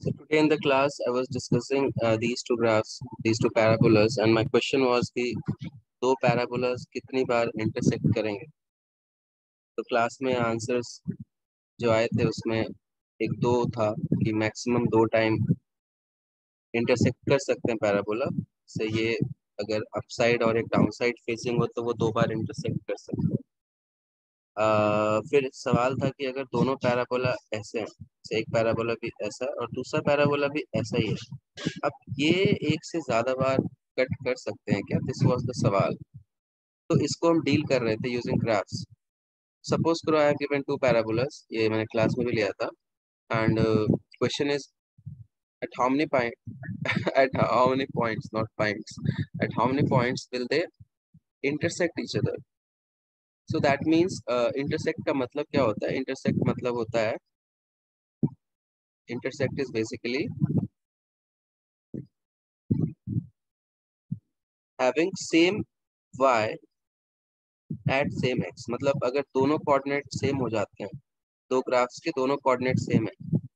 So today in the class, I was discussing these two graphs, these two parabolas, and my question was कि दो parabolas कितनी बार intersect करेंगे? तो class में answers जो आए थे उसमें एक दो था कि मैक्सिमम दो टाइम इंटरसेक्ट कर सकते हैं पैराबोला से ये अगर अपसाइड और एक डाउनसाइड फेसिंग हो तो वो दो बार इंटरसेक्ट कर सकते हैं। फिर सवाल था कि अगर दोनों पैराबोला ऐसे हैं, जैसे एक पैराबोला भी ऐसा है और दूसरा पैराबोला भी ऐसा ही है, अब ये एक से ज्यादा बार कट कर सकते हैं क्या? दिस वाज द सवाल। तो इसको हम डील कर रहे थे यूजिंग ग्राफ्स। सपोज करो I have given two parabolas, ये मैंने क्लास में भी लिया था, and question is at how many point at how many points, not points, at how many points will they intersect each other? So that means intersect का मतलब क्या होता है? intersect मतलब होता है, intersect is basically having same y at same x। मतलब अगर दोनों कोऑर्डिनेट सेम हो जाते हैं, दो ग्राफ्स के दोनों कोऑर्डिनेट सेम है,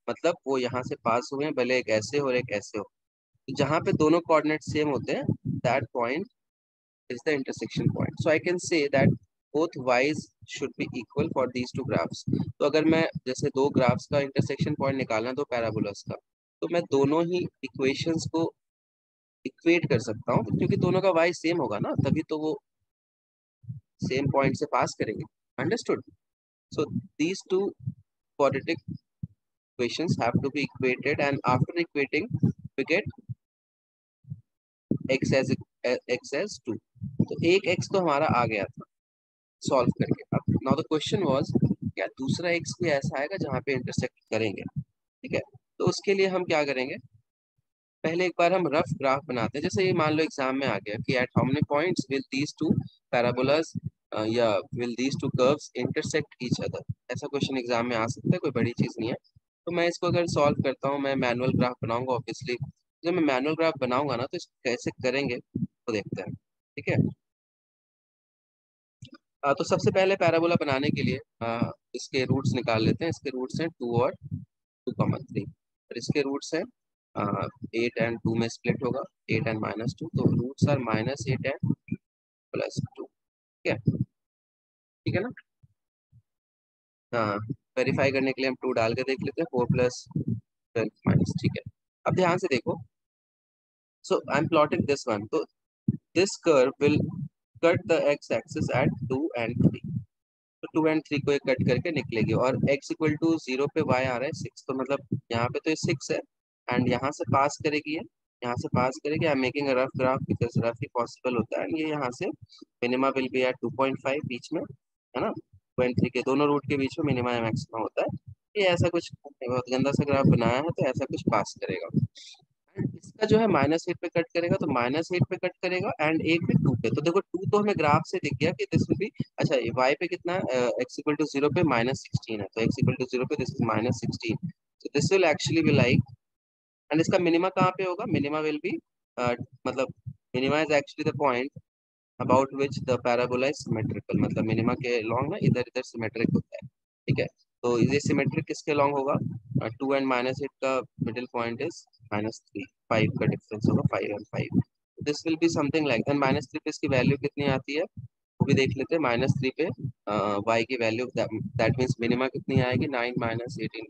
मतलब वो यहाँ से पास हुए हैं, भले एक ऐसे हो और एक ऐसे हो, तो जहाँ पे दोनों कोऑर्डिनेट सेम होते हैं, that point is the intersection point. So I can say that both y's should be equal for these two graphs। तो अगर मैं जैसे दो ग्राफ्स का इंटरसेक्शन पॉइंट निकालना है, दो पैराबोलास का, तो मैं दोनों ही इक्वेशंस को इक्वेट कर सकता हूँ, क्योंकि दोनों का y सेम होगा ना, तभी तो वो सेम पॉइंट से पास करेंगे। Understood? So these two quadratic equations have to be equated, and after equating we get x as 2। तो एक x तो हमारा आ गया था सॉल्व करके। अब नाउ द क्वेश्चन वाज, क्या दूसरा एक्स भी ऐसा आएगा जहाँ पे इंटरसेक्ट करेंगे? ठीक है, तो उसके लिए हम क्या करेंगे, पहले एक बार हम रफ ग्राफ बनाते हैं। जैसे ये मान लो एग्जाम में आ गया कि at how many points will these two parabolas या will these two curves intersect each other. ऐसा क्वेश्चन एग्जाम में आ सकता है, कोई बड़ी चीज नहीं है। तो मैं इसको अगर सॉल्व करता हूँ, मैं मैनुअल ग्राफ बनाऊंगा ऑब्वियसली। जब मैं मैनुअल ग्राफ बनाऊंगा ना, तो इसको कैसे करेंगे तो देखते हैं। ठीक है, तो सबसे पहले पैराबोला बनाने के लिए इसके रूट्स निकाल लेते हैं। इसके रूट्स हैं 2 और 2,3, और इसके रूट्स हैं 8 और 2 में स्प्लिट होगा, 8 और -2, तो रूट्स आर -8 और +2। ठीक है, ठीक है ना? हाँ, वेरीफाई करने के लिए हम 2 डाल के देख लेते हैं, 4 + 12 - ठीक है। अब ध्यान से देखो, so I am plotting this one, तो this curve will cut the x axis at 2 और 3। तो 2 और 3 को ये कट करके निकलेगी, और x = 0 पे y आ रहा है 6, तो मतलब यहाँ पे तो ये 6 है, एंड यहाँ से पास करेगी, ये यहाँ से पास करेगी। I am making a rough graph because rough he possible होता है। ये यहाँ से मिनिमा विल बी एट 2.5 बीच में, है ना? 2 और 3 के दोनों रूट के बीच में मिनिमा या मैक्सिमम होता है। ये ऐसा कुछ बहुत गंदा सा ग्राफ बनाया है, तो ऐसा कुछ पास करेगा। इसका जो है -8 पे कट करेगा, तो -8 पे कट करेगा, एंड 8 पे 2 पे। तो देखो 2 तो हमें ग्राफ से दिख गया कि दिस विल बी, अच्छा ये y पे कितना है, x = 0 पे -16 है, तो x = 0 पे this is -16, so this will actually be like, and इसका मिनिमा कहाँ पे होगा? मिनिमा विल बी मतलब minima is actually the point about which the parabola is symmetrical. मतलब मिनिमा के लॉन्ग ना इधर इधर सिमेट्रिक होता है। ठीक है, तो ये सिमेट्रिक किसके लॉन्ग होगा? 2 एंड -8 का मिडिल पॉइंट इज -3, 5 का डिफरेंस होगा, 5 और 5। This will be something like, then -3 पे इसकी वैल्यू कितनी आती है वो भी देख लेते हैं। -3 पे y की वैल्यू, दैट मीन्स मिनिमा कितनी आएगी? 9 -18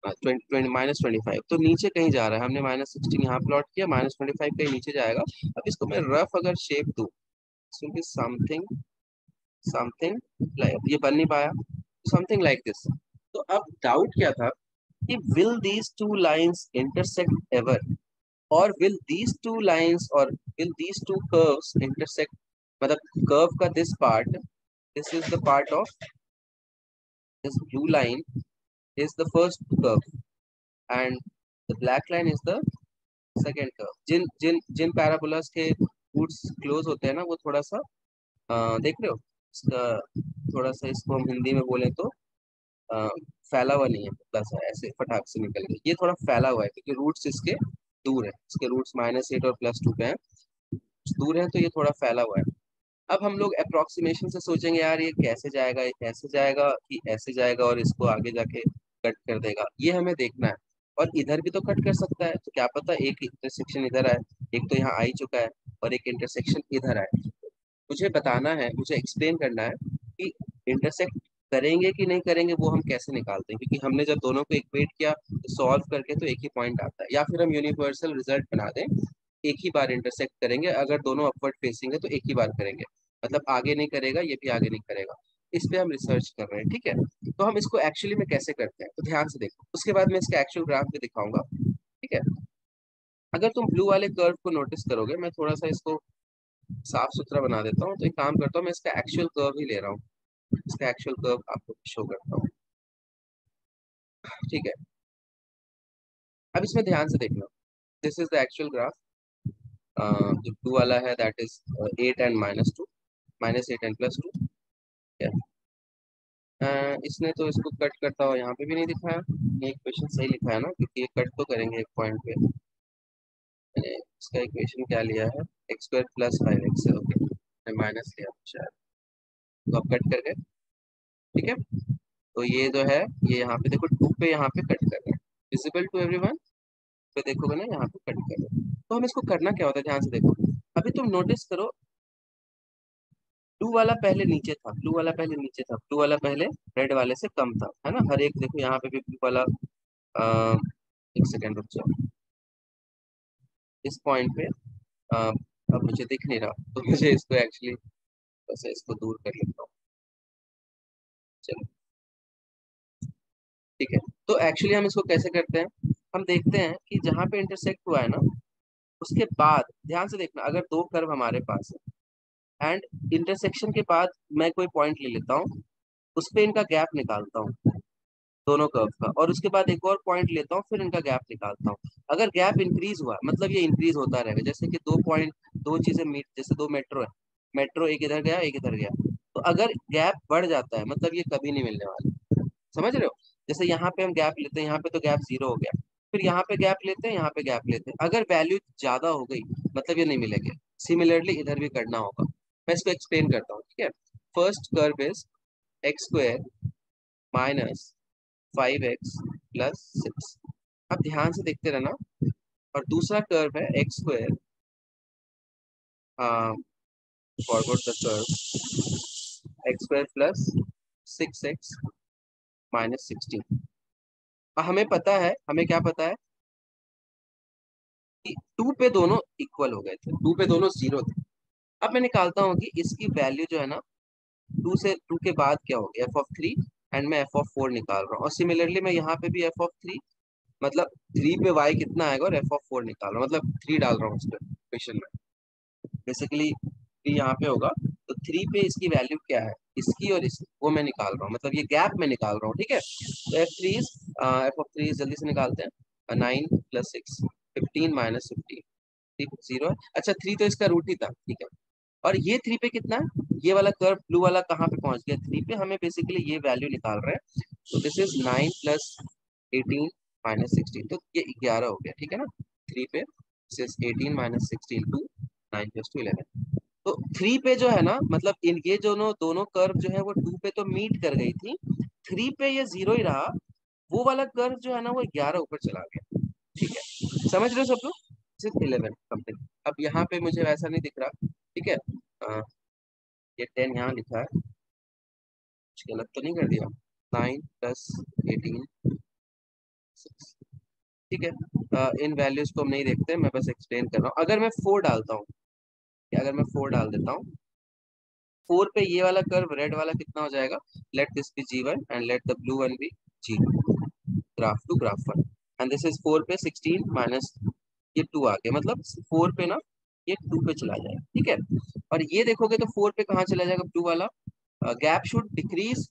-25। तो नीचे कहीं जा रहा है, हमने -16 यहाँ प्लॉट किया, -25 कहीं नीचे जाएगा। अब इसको मैं रफ अगर शेप दूं, समथिंग समथिंग लाइक, ये बन नहीं पाया, समथिंग लाइक दिस। तो अब डाउट क्या था कि will these two lines intersect ever, और विल दीज टू लाइंस और will these two curves intersect. मतलब कर्व का this part, this is the part of this blue line is the first curve, and the black line is the second curve। जिन जिन जिन parabolas के roots close होते हैं ना, वो थोड़ा सा देख रहे हो इसका, थोड़ा सा इसको हम हिंदी में बोले तो अ, फैला हुआ नहीं है, पतला सा ऐसे फटाक से निकल गया। ये थोड़ा फैला हुआ है क्योंकि रूट्स इसके दूर है, इसके रूट्स -8 और +2 पे हैं, दूर है, तो ये थोड़ा फैला हुआ है। अब हम लोग अप्रोक्सीमेशन से सोचेंगे, यार ये कैसे जाएगा, ये कैसे जाएगा कि ऐसे जाएगा और इसको आगे जाके कट कर देगा, ये हमें देखना है। और इधर भी तो कट कर सकता है, तो क्या पता एक इंटरसेक्शन इधर आए, एक तो यहाँ आ ही चुका है और एक इंटरसेक्शन इधर आए। मुझे बताना है, मुझे एक्सप्लेन करना है कि इंटरसेक्ट करेंगे कि नहीं करेंगे, वो हम कैसे निकालते हैं, क्योंकि हमने जब दोनों को इक्वेट किया तो सॉल्व करके तो एक ही पॉइंट आता है, या फिर हम यूनिवर्सल रिजल्ट बना दें, एक ही बार इंटरसेक्ट करेंगे, अगर दोनों अपवर्ड फेसिंग है तो एक ही बार करेंगे, मतलब आगे नहीं करेगा, ये भी आगे नहीं करेगा। इस पे हम रिसर्च कर रहे हैं, ठीक है। तो हम इसको एक्चुअली में कैसे करते हैं, तो ध्यान से देखो, उसके बाद मैं इसका एक्चुअल ग्राफ भी दिखाऊंगा, ठीक है। अगर तुम ब्लू वाले कर्व को नोटिस करोगे, मैं थोड़ा सा इसको साफ सुथरा बना देता हूँ, तो एक काम करता हूँ, मैं इसका एक्चुअल कर्व ही ले रहा हूँ, इसका एक्चुअल कर्व आपको शो करता हूँ, ठीक है। अब इसमें ध्यान से देखना, this is the actual graph. जो ब्लू वाला है दैट इज 8 and -2, -8 and +2, ठीक है। इसने तो इसको कट करता हुआ यहाँ पे भी नहीं दिखाया, ये इक्वेशन सही लिखा है ना, क्योंकि ये कट तो करेंगे एक पॉइंट पे। मैंने इसका इक्वेशन क्या लिया है, x² + 5x, ओके, माइनस लिया शायद, तो अब कट कर गए, ठीक है। तो ये जो है, ये यहाँ पे देखो 2 पे यहाँ पे कट कर रहे हैं, विजिबल टू एवरीवन, पे देखोगे ना यहाँ पे कट कर रहे हैं। तो हम इसको करना क्या होता है, ध्यान से देखो। अभी तुम नोटिस करो, ब्लू वाला पहले नीचे था, ब्लू वाला पहले नीचे था, ब्लू वाला पहले रेड वाले से कम था, है ना। हर एक देखो यहाँ पे भी ब्लू वाला, अ, एक सेकेंड रुक जाओ, इस पॉइंट पे, अब मुझे दिख नहीं रहा, तो मुझे इसको एक्चुअली वैसे इसको दूर कर लेता हूँ, चलो, ठीक है। तो एक्चुअली हम इसको कैसे करते हैं, हम देखते हैं कि जहाँ पे इंटरसेक्ट हुआ है ना, उसके बाद ध्यान से देखना, अगर दो कर्व हमारे पास है एंड इंटरसेक्शन के बाद मैं कोई पॉइंट ले लेता हूँ, उस पे इनका गैप निकालता हूँ, दोनों कर्व का, और उसके बाद एक और पॉइंट लेता हूँ, फिर इनका गैप निकालता हूँ। अगर गैप इंक्रीज हुआ, मतलब ये इंक्रीज होता रहेगा, जैसे कि दो पॉइंट, दो चीजें मीट, जैसे दो मेट्रो है, मेट्रो एक इधर गया एक इधर गया, तो अगर गैप बढ़ जाता है, मतलब ये कभी नहीं मिलने वाला, समझ रहे हो। जैसे यहाँ पे हम गैप लेते हैं, यहाँ पे तो गैप 0 हो गया, फिर यहाँ पे गैप लेते हैं, यहाँ पे गैप लेते हैं, अगर वैल्यू ज्यादा हो गई, मतलब ये नहीं मिलेंगे। सिमिलरली इधर भी करना होगा, मैं इसको एक्सप्लेन करता हूँ, ठीक है। First curve is x² -5x + 6। अब ध्यान से देखते रहना, और दूसरा कर्व है x², forward the curve, x² + 6x -16। हमें पता है, हमें क्या पता है कि 2 पे दोनों इक्वल हो गए थे, 2 पे दोनों 0 थे। अब मैं निकालता हूँ कि इसकी वैल्यू जो है ना, 2 के बाद क्या हो गया, f(3), एंड मैं f(4) निकाल रहा हूँ, और सिमिलरली मैं यहाँ पे भी f(3), मतलब 3 पे y कितना आएगा, और f(4) निकाल रहा हूँ, मतलब 3 डाल रहा हूँ इस क्वेश्चन में, बेसिकली 3 यहाँ पे होगा, तो 3 पे इसकी वैल्यू क्या है, इसकी और इसकी, वो मैं निकाल रहा हूँ, मतलब ये गैप में निकाल रहा हूँ, ठीक है। तो f(3) जल्दी से निकालते हैं, 9 + 6, 15 - 15, ठीक, 0। अच्छा, 3 तो इसका रूट ही था, ठीक है। और ये 3 पे कितना है, ये वाला कर्व ब्लू वाला कहाँ पे पहुंच गया, 3 पे, हमें बेसिकली ये वैल्यू निकाल रहे हैं, तो दिस इज 9 + 18 -16, तो ये 11 हो गया, ठीक है ना। 3 पे दिस इज 18 -16 टू 9 + 2 11। तो 3 पे जो है ना, मतलब इन ये दोनों दोनों कर्व जो है वो 2 पे तो मीट कर गई थी, 3 पे ये 0 ही रहा, वो वाला कर्व जो है ना वो 11 ऊपर चला गया, ठीक है। समझ रहे हो सब लोग, सिर्फ 11 समथिंग। अब यहाँ पे मुझे वैसा नहीं दिख रहा, ठीक है। ये 10 यहाँ लिखा है, कुछ गलत तो नहीं कर दिया, 9 + 18 6, ठीक है। इन वैल्यूज को हम नहीं देखते, मैं बस एक्सप्लेन कर रहा हूँ। अगर मैं 4 डालता हूँ, या अगर मैं 4 डाल देता हूँ, 4 पे ये वाला कर्व रेड वाला कितना हो जाएगा, let this be G1 and let the blue one be G2, graph two graph 1, and this is 4 पे 16 माइनस ये 2 आ गया, मतलब 4 पे ना ये 2 पे चला जाएगा, ठीक है। और ये देखोगे तो 4 पे कहाँ चला जाएगा ब्लू वाला, gap should decrease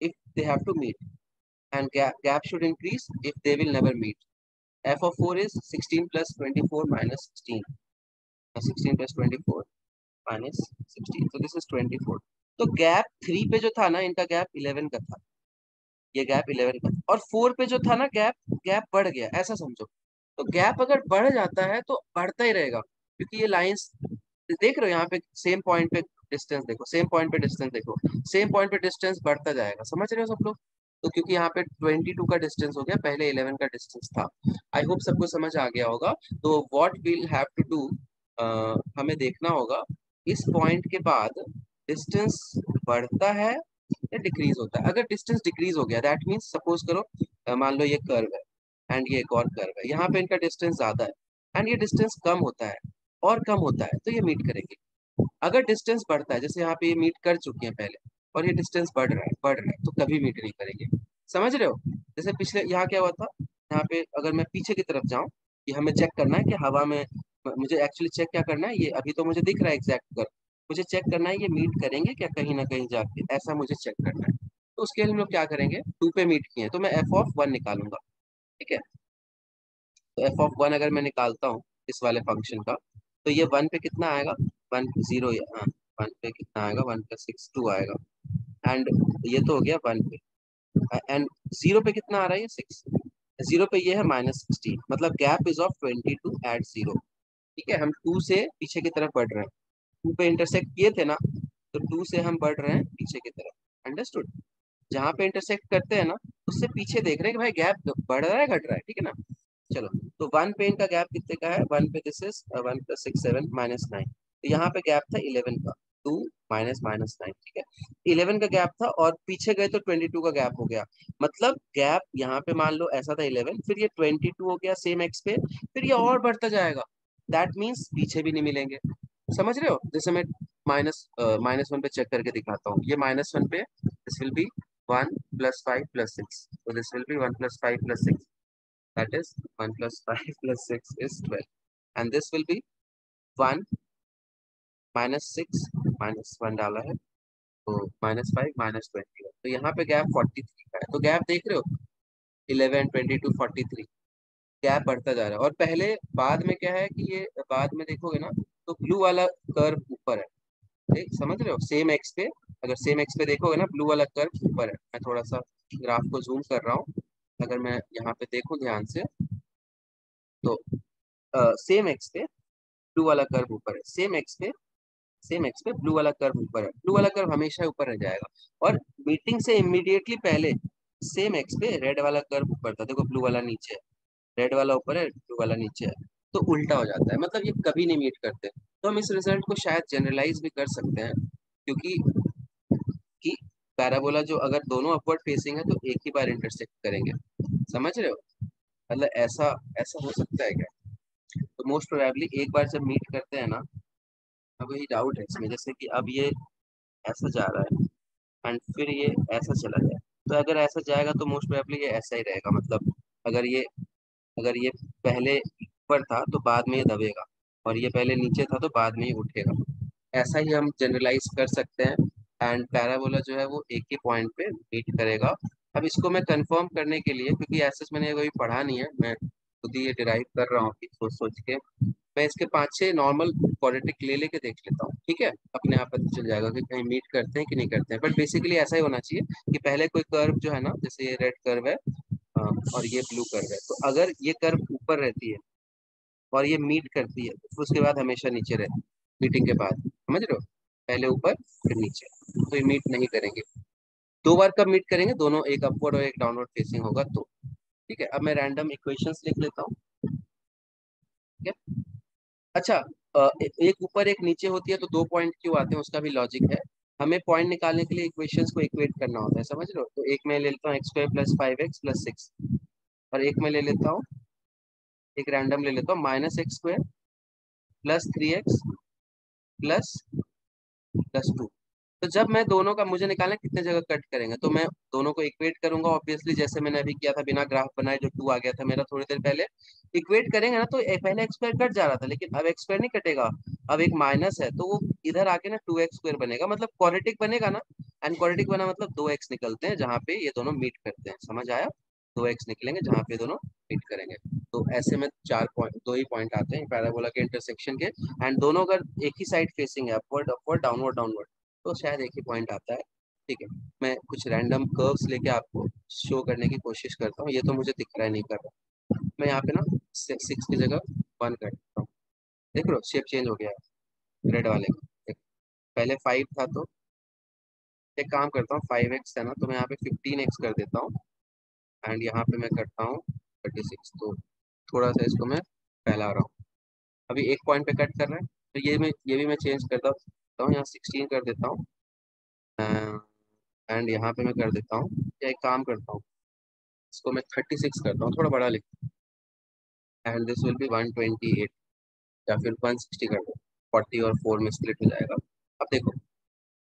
if they have to meet, and gap should increase if they will never meet. f(4) is 16 + 24 - 16, 16 + 24 - 16, so this is 24। तो गैप 3 पे जो था ना, इनका गैप 11 का था, ये गैप 11 का था, और 4 पे जो था ना गैप, गैप बढ़ गया, ऐसा समझो। तो गैप अगर बढ़ जाता है तो बढ़ता ही रहेगा, क्योंकि ये लाइंस देख रहे हो, यहाँ पे सेम पॉइंट पे डिस्टेंस देखो, सेम पॉइंट पे डिस्टेंस देखो, सेम पॉइंट पे डिस्टेंस बढ़ता जाएगा, समझ रहे हो सब लोग। तो क्योंकि यहाँ पे 22 का डिस्टेंस हो गया, पहले 11 का डिस्टेंस था। आई होप सबको समझ आ गया होगा। तो what we'll have to do, हमें देखना होगा इस पॉइंट के बाद डिस्टेंस बढ़ता है या डिक्रीज होता है। अगर डिस्टेंस डिक्रीज हो गया दैट मीन्स, सपोज करो मान लो ये कर्व है एंड ये एक और कर्व है, यहाँ पे इनका डिस्टेंस ज्यादा है एंड ये डिस्टेंस कम होता है और कम होता है, तो ये मीट करेंगे। अगर डिस्टेंस बढ़ता है, जैसे यहाँ पे ये मीट कर चुके हैं पहले और ये डिस्टेंस बढ़ रहा है तो कभी मीट नहीं करेंगे। समझ रहे हो? जैसे पिछले यहाँ क्या हुआ था, यहाँ पे अगर मैं पीछे की तरफ जाऊं, कि हमें चेक करना है कि हवा में, मुझे एक्चुअली चेक क्या करना है, ये अभी तो मुझे दिख रहा है एग्जैक्ट कर, मुझे चेक करना है ये मीट करेंगे क्या कहीं ना कहीं जाके, ऐसा मुझे चेक करना है। तो उसके लिए हम लोग क्या करेंगे, 2 पे मीट किए हैं तो मैं f(1) निकालूंगा। ठीक है, तो f(1) अगर मैं निकालता हूँ इस वाले फंक्शन का, तो ये 1 पे कितना आएगा, 1 0, हाँ 1 पे कितना आएगा, 1 + 6 2 आएगा। एंड ये तो हो गया 1 पे, एंड 0 पे कितना आ रहा है, ये 6। 0 पे ये है -16, मतलब गैप इज ऑफ 22 एट 0। ठीक है, हम 2 से पीछे की तरफ बढ़ रहे हैं, 2 पे इंटरसेक्ट किए थे ना, तो 2 से हम बढ़ रहे हैं पीछे की तरफ। अंडरस्टूड? जहाँ पे इंटरसेक्ट करते हैं ना, उससे पीछे देख रहे हैं कि भाई गैप बढ़ रहा है घट रहा है, ठीक है ना। चलो, तो 1 पे इनका गैप कितने का है, 1 पे दिस इज 1 + 6 7 -9, तो यहाँ पे गैप था 11 का, 2 -9, ठीक है। 11 का गैप था और पीछे गए तो 22 का गैप हो गया। मतलब गैप यहाँ पे मान लो ऐसा था 11, फिर ये 22 हो गया सेम एक्स पे, फिर ये और बढ़ता जाएगा। दैट मीन्स पीछे भी नहीं मिलेंगे। समझ रहे हो? जैसे मैं -1 पे चेक करके दिखाता हूँ, ये -1 पे this will B 1 + 5 + 6, so this will be 1 + 5 + 6, that is 1 + 5 + 6 is 12, and this will be 1 -6 -1 डाला है, तो -5 -21, तो यहाँ पे गैप 43 का है। तो गैप देख रहे हो, 11 22 43, गैप बढ़ता जा रहा है। और पहले बाद में क्या है कि ये बाद में देखोगे ना, तो ब्लू वाला कर्व ऊपर है। ठीक, समझ रहे हो? सेम एक्स पे, अगर सेम एक्स पे देखोगे ना, ब्लू वाला कर्व ऊपर है। मैं थोड़ा सा ग्राफ को जूम कर रहा हूँ, अगर मैं यहाँ पे देखूं ध्यान से, तो सेम एक्स पे ब्लू वाला कर्व ऊपर है, सेम एक्स पे ब्लू वाला कर्व ऊपर है, ब्लू वाला कर्व हमेशा ऊपर रह जाएगा। और मीटिंग से इमीडिएटली पहले सेम एक्स पे रेड वाला कर्व ऊपर था, देखो ब्लू वाला नीचे है, रेड वाला ऊपर है, ब्लू वाला नीचे है, तो उल्टा हो जाता है, मतलब ये कभी नहीं मीट करते। तो हम इस रिजल्ट को शायद जनरलाइज भी कर सकते हैं, क्योंकि कि पैराबोला जो अगर दोनों अपवर्ड फेसिंग है तो एक ही बार इंटरसेक्ट करेंगे। समझ रहे हो? मतलब ऐसा ऐसा हो सकता है क्या? तो मोस्ट प्रोबेबली एक बार जब मीट करते हैं ना, अब वही डाउट है इसमें, जैसे कि अब ये ऐसा जा रहा है एंड फिर ये ऐसा चला जाए, तो अगर ऐसा जाएगा तो मोस्ट प्रोबेबली ये ऐसा ही रहेगा। मतलब अगर ये अगर ये पहले ऊपर था तो बाद में ये दबेगा, और ये पहले नीचे था तो बाद में ये उठेगा। ऐसा ही हम जनरलाइज कर सकते हैं। एंड पैराबोला जो है वो एक ही पॉइंट पे मीट करेगा। अब इसको मैं कंफर्म करने के लिए, क्योंकि ऐसे मैंने कभी पढ़ा नहीं है, मैं खुद ही ये डिराइव कर रहा हूँ कि सोच सोच के, मैं इसके 5-6 नॉर्मल क्वाड्रेटिक ले लेके देख लेता हूँ। ठीक है, अपने आप पता चल जाएगा कि कहीं मीट करते हैं कि नहीं करते हैं। बट बेसिकली ऐसा ही होना चाहिए कि पहले कोई कर्व जो है ना, जैसे ये रेड कर्व है और ये ब्लू कर्व है, तो अगर ये कर्व ऊपर रहती है और ये मीट करती है तो उसके बाद हमेशा नीचे रहती है, मीटिंग के बाद। समझ रहे हो? पहले ऊपर फिर नीचे, तो ये मीट नहीं करेंगे। 2 बार कब मीट करेंगे, दोनों एक अपवर्ड और एक डाउनवर्ड फेसिंग होगा तो। ठीक है, अब मैं रैंडम इक्वेशंस लिख लेता हूँ। ठीक है, अच्छा, एक ऊपर एक नीचे होती है तो 2 पॉइंट क्यों आते हैं, उसका भी लॉजिक है। हमें पॉइंट निकालने के लिए इक्वेशंस को इक्वेट करना होता है, समझ रहे हो? तो एक में ले लेता हूँ x² + 5x + 6, और एक में ले लेता हूँ, एक रैंडम ले लेता हूँ, -x² + 3x +2। तो जब मैं दोनों का मुझे निकालना है कितने जगह कट करेंगे, तो मैं दोनों को इक्वेट करूंगा ऑब्वियसली, जैसे मैंने अभी किया था बिना ग्राफ बनाए, जो 2 आ गया था मेरा थोड़ी देर पहले। इक्वेट करेंगे ना तो पहले x² कट जा रहा था, लेकिन अब x² नहीं कटेगा। अब एक माइनस है तो वो इधर आके ना 2x² बनेगा, मतलब क्वाड्रेटिक बनेगा ना। एंड क्वाड्रेटिक बना मतलब 2x निकलते हैं जहाँ पे ये दोनों मीट करते हैं। समझ आया? 2x निकलेंगे जहाँ पे दोनों मीट करेंगे। तो ऐसे में 4 पॉइंट, 2 ही पॉइंट आते हैं पैराबोला के इंटरसेक्शन के। एंड दोनों अगर एक ही साइड फेसिंग है, अपवर्ड अपवर्ड डाउनवर्ड डाउनवर्ड, तो शायद एक ही पॉइंट आता है। ठीक है, मैं कुछ रैंडम कर्व्स लेके आपको शो करने की कोशिश करता हूँ। ये तो मुझे दिख रहा है नहीं कर रहा, मैं यहाँ पे ना 6 की जगह 1 कर देता हूँ। देख लो शेप चेंज हो गया है रेड वाले का। देख, पहले 5 था तो एक काम करता हूँ, 5x है ना, तो मैं यहाँ पे 15x कर देता हूँ, एंड यहाँ पे मैं करता हूँ 36। तो थोड़ा सा इसको मैं फैला रहा हूँ। अभी एक पॉइंट पे कट कर रहे हैं, तो ये भी मैं चेंज करता हूँ, यहाँ 16 कर देता हूँ, एंड यहाँ पे मैं कर देता हूँ, या एक काम करता हूँ, इसको मैं 36 करता हूँ, थोड़ा बड़ा लिख, एंड दिस विल बी 128, या फिर 160 कर दो, 40 और 4 में स्प्लिट हो जाएगा। अब देखो,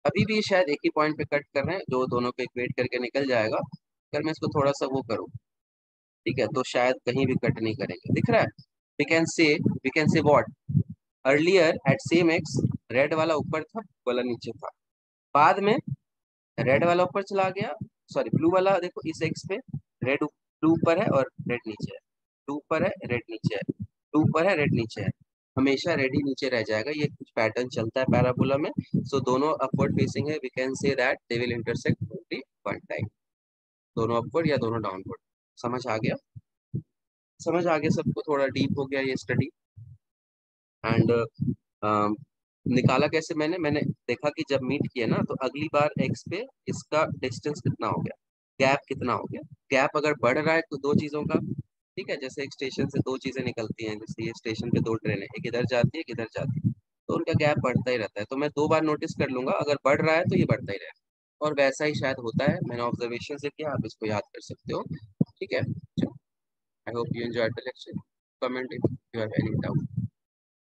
अभी भी शायद एक ही पॉइंट पे कट कर रहे हैं, जो दोनों को इक्वेट करके निकल जाएगा। अगर मैं इसको थोड़ा सा वो करूँ, ठीक है, तो शायद कहीं भी कट नहीं करेंगे, दिख रहा है। We can say what, earlier at same X, red वाला ऊपर था, वाला नीचे था, बाद में रेड वाला ऊपर चला गया, सॉरी ब्लू वाला, देखो इस एक्स पे रेड, ब्लू ऊपर है और रेड नीचे है, ब्लू ऊपर है रेड नीचे है, ब्लू ऊपर है रेड नीचे है, हमेशा रेड ही नीचे रह जाएगा, ये कुछ पैटर्न चलता है पैराबोला में। सो दोनों अपवर्ड फेसिंग है, we can say that they will intersect only one time, दोनों अपवर्ड या दोनों डाउनवर्ड। समझ आ गया? समझ आ गया सबको? थोड़ा डीप हो गया ये स्टडी। एंड निकाला कैसे, मैंने देखा कि जब मीट किया ना, तो अगली बार एक्स पे इसका डिस्टेंस कितना हो गया, गैप कितना हो गया। गैप अगर बढ़ रहा है तो दो चीजों का, ठीक है, जैसे एक स्टेशन से दो चीजें निकलती हैं, जैसे ये स्टेशन पे दो ट्रेनें, एक इधर जाती है एक इधर जाती है, तो उनका गैप बढ़ता ही रहता है, तो मैं दो बार नोटिस कर लूंगा, अगर बढ़ रहा है तो ये बढ़ता ही रहेगा, और वैसा ही शायद होता है, मैंने ऑब्जर्वेशन से किया, आप इसको याद कर सकते हो। ठीक है, I hope you enjoyed the lecture, comment if you have any doubt.